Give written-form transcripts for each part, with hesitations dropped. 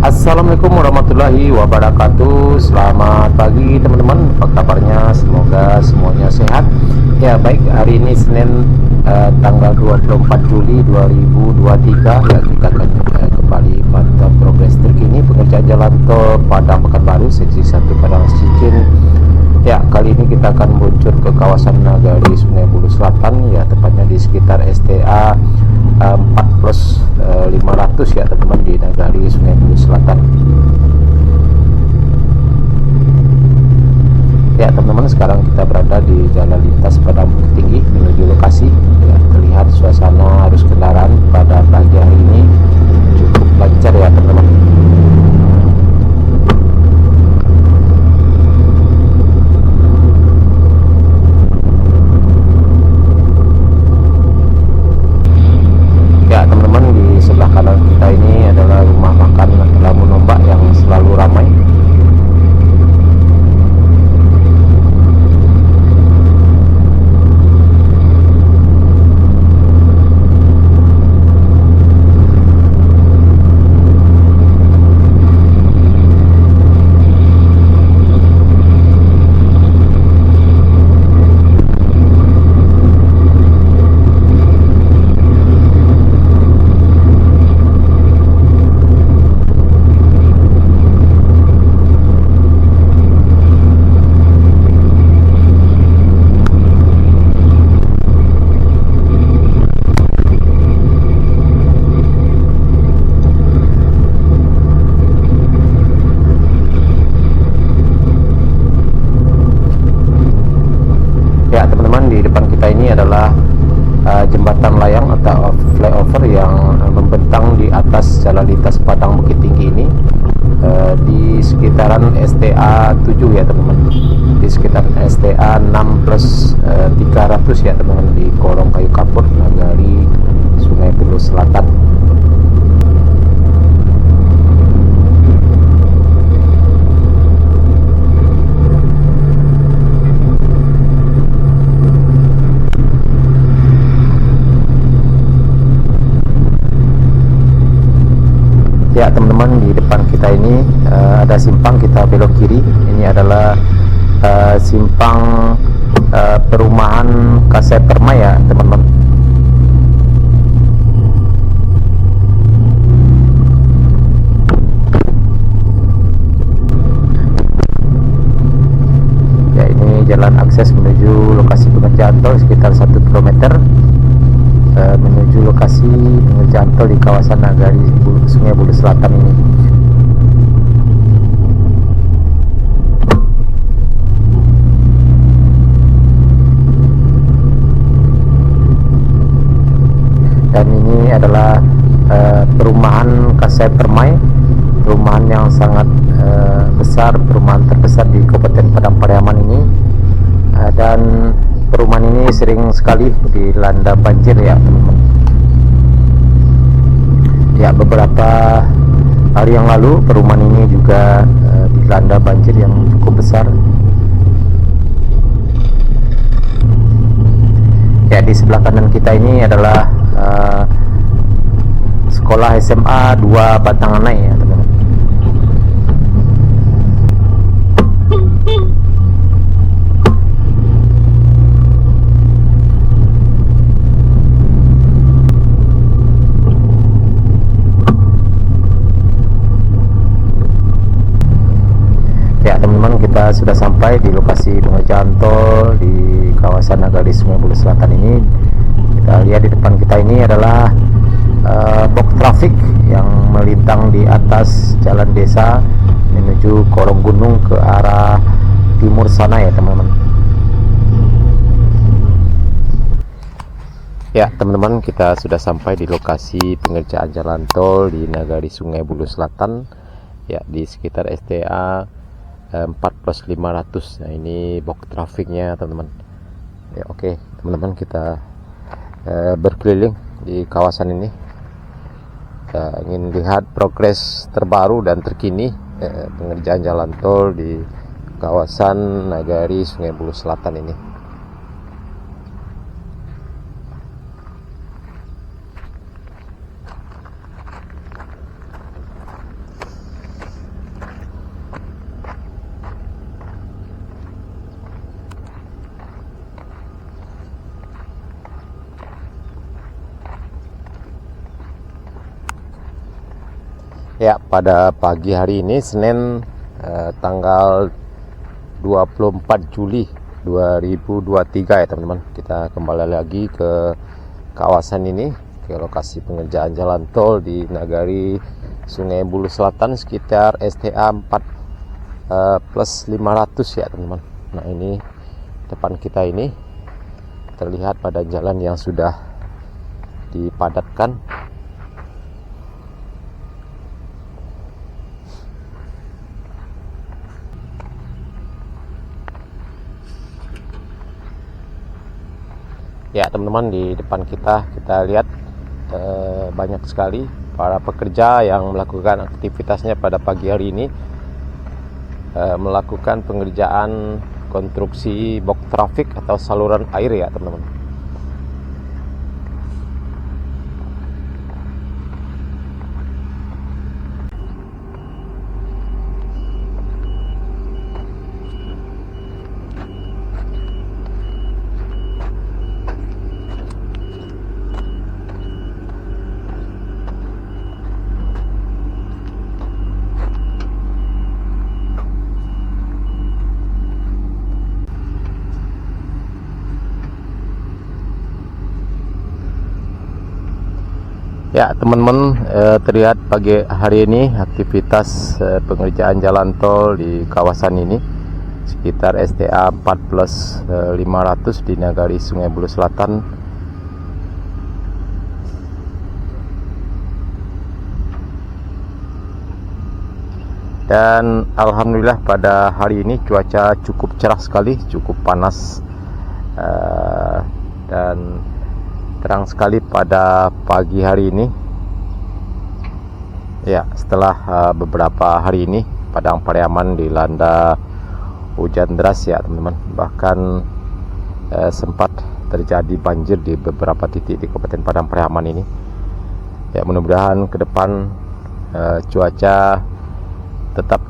Assalamualaikum warahmatullahi wabarakatuh. Selamat pagi teman-teman, apa kabarnya? Semoga semuanya sehat. Ya baik, hari ini Senin tanggal 24 Juli 2023. Ya kita akan kembali pantau progres terkini pengerjaan jalan tol Padang Pekanbaru seksi 1 Padang Sicin. Ya, kali ini kita akan meluncur ke kawasan Nagari Sungai Bulu Selatan, ya tepatnya di sekitar STA 4+500 ya teman-teman, di Nagari Sungai Bulu Selatan. Ya teman-teman, sekarang kita berada di jalan lintas Padang Bukit Tinggi menuju lokasi. Ya, terlihat suasana arus kendaraan pada pagi hari ini cukup lancar ya teman-teman. Ya teman-teman, di sebelah kanan kita ini adalah rumah makan Lamun Ombak yang selalu ramai. Ya teman-teman, di depan kita ini adalah jembatan layang atau flyover yang membentang di atas jalan lintas Padang Bukit Tinggi ini, di sekitaran STA 7 ya teman-teman, di sekitar STA 6+300 ya teman-teman, di Kolong Kayu Kapur, Nagari Sungai Bulu Selatan. Ya teman-teman, di depan kita ini ada simpang, kita belok kiri. Ini adalah simpang perumahan Kasep Permai ya teman-teman. Ya, ini jalan akses menuju lokasi pengerjaan tol sekitar 1 km menuju lokasi pengerjaan tol di kawasan Nagari Sungai Bulu Selatan ini. Dan ini adalah perumahan Kasep Permai, perumahan yang sangat besar, perumahan terbesar di Kabupaten Padang Pariaman ini, dan perumahan ini sering sekali dilanda banjir ya teman-teman. Ya, beberapa hari yang lalu perumahan ini juga dilanda banjir yang cukup besar. Ya, di sebelah kanan kita ini adalah sekolah SMA 2 Batanganai ya teman-teman. Ya teman-teman, kita sudah sampai di lokasi pengerjaan tol di kawasan Nagari Sungai Bulu Selatan ini. Kita lihat di depan kita ini adalah box traffic yang melintang di atas jalan desa menuju Kolong Gunung ke arah timur sana ya teman-teman. Ya teman-teman, kita sudah sampai di lokasi pengerjaan jalan tol di Nagari Sungai Bulu Selatan, ya di sekitar STA 4+500. Nah, ini box trafiknya teman-teman. Ya oke teman-teman, kita berkeliling di kawasan ini. Ingin lihat progres terbaru dan terkini pengerjaan jalan tol di kawasan Nagari Sungai Bulu Selatan ini. Ya, pada pagi hari ini Senin tanggal 24 Juli 2023 ya teman-teman. Kita kembali lagi ke kawasan ini, ke lokasi pengerjaan jalan tol di Nagari Sungai Bulu Selatan sekitar STA 4 plus 500 ya teman-teman. Nah, ini depan kita ini terlihat pada jalan yang sudah dipadatkan. Ya teman-teman, di depan kita lihat banyak sekali para pekerja yang melakukan aktivitasnya pada pagi hari ini, melakukan pengerjaan konstruksi box traffic atau saluran air ya teman-teman. Ya teman-teman, terlihat pagi hari ini aktivitas pengerjaan jalan tol di kawasan ini sekitar STA 4 plus 500 di Nagari Sungai Bulu Selatan. Dan alhamdulillah pada hari ini cuaca cukup cerah sekali, cukup panas dan terang sekali pada pagi hari ini. Ya, setelah beberapa hari ini Padang Pariaman dilanda hujan deras ya teman-teman. Bahkan sempat terjadi banjir di beberapa titik di Kabupaten Padang Pariaman ini. Ya, mudah-mudahan ke depan cuaca tetap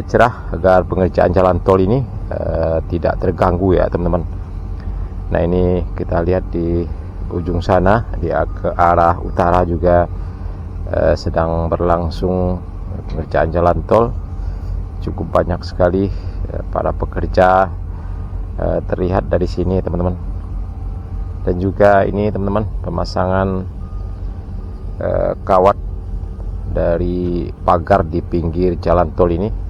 cerah agar pengerjaan jalan tol ini tidak terganggu ya teman-teman. Nah, ini kita lihat di ujung sana, ke arah utara juga sedang berlangsung pengerjaan jalan tol. Cukup banyak sekali para pekerja terlihat dari sini teman-teman. Dan juga ini teman-teman, pemasangan kawat dari pagar di pinggir jalan tol ini.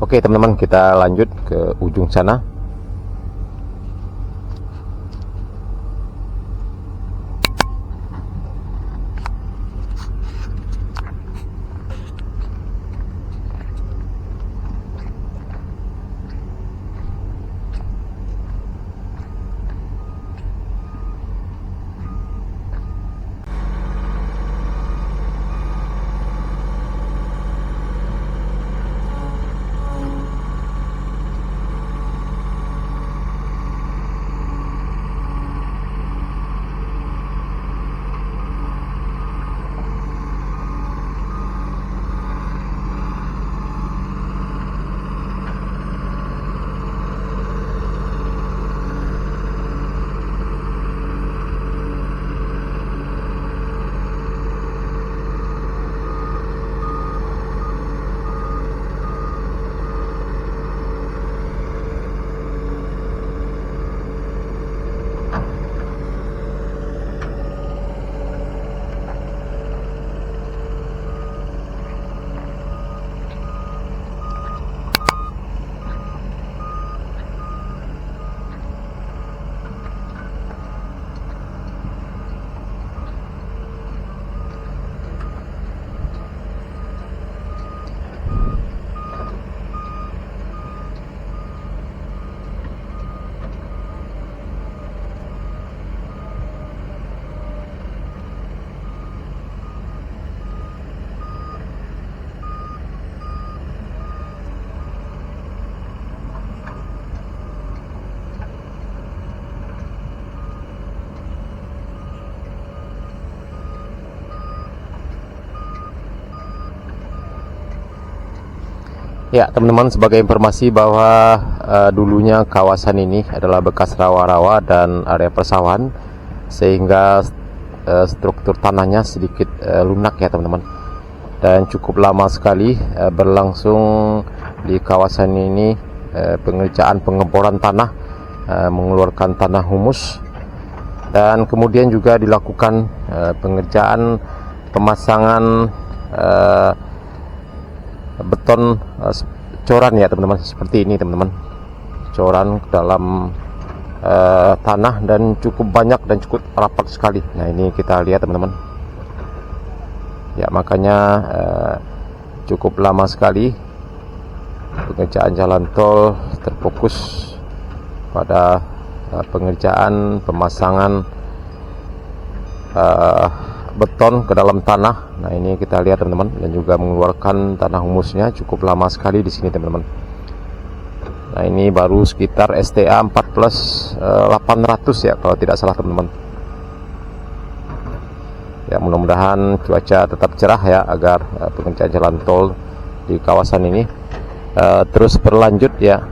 Oke teman-teman, kita lanjut ke ujung sana. Ya teman-teman, sebagai informasi bahwa dulunya kawasan ini adalah bekas rawa-rawa dan area persawahan, sehingga struktur tanahnya sedikit lunak ya teman-teman, dan cukup lama sekali berlangsung di kawasan ini pengerjaan pengeboran tanah, mengeluarkan tanah humus, dan kemudian juga dilakukan pengerjaan pemasangan beton coran ya teman-teman, seperti ini teman-teman, coran ke dalam tanah, dan cukup banyak dan cukup rapat sekali. Nah ini kita lihat teman-teman ya, makanya cukup lama sekali pengerjaan jalan tol terfokus pada pengerjaan pemasangan beton ke dalam tanah. Nah ini kita lihat teman-teman, dan juga mengeluarkan tanah humusnya cukup lama sekali di sini teman-teman. Nah ini baru sekitar STA 4+800 ya kalau tidak salah teman-teman. Ya mudah-mudahan cuaca tetap cerah ya, agar pengerjaan jalan tol di kawasan ini terus berlanjut ya.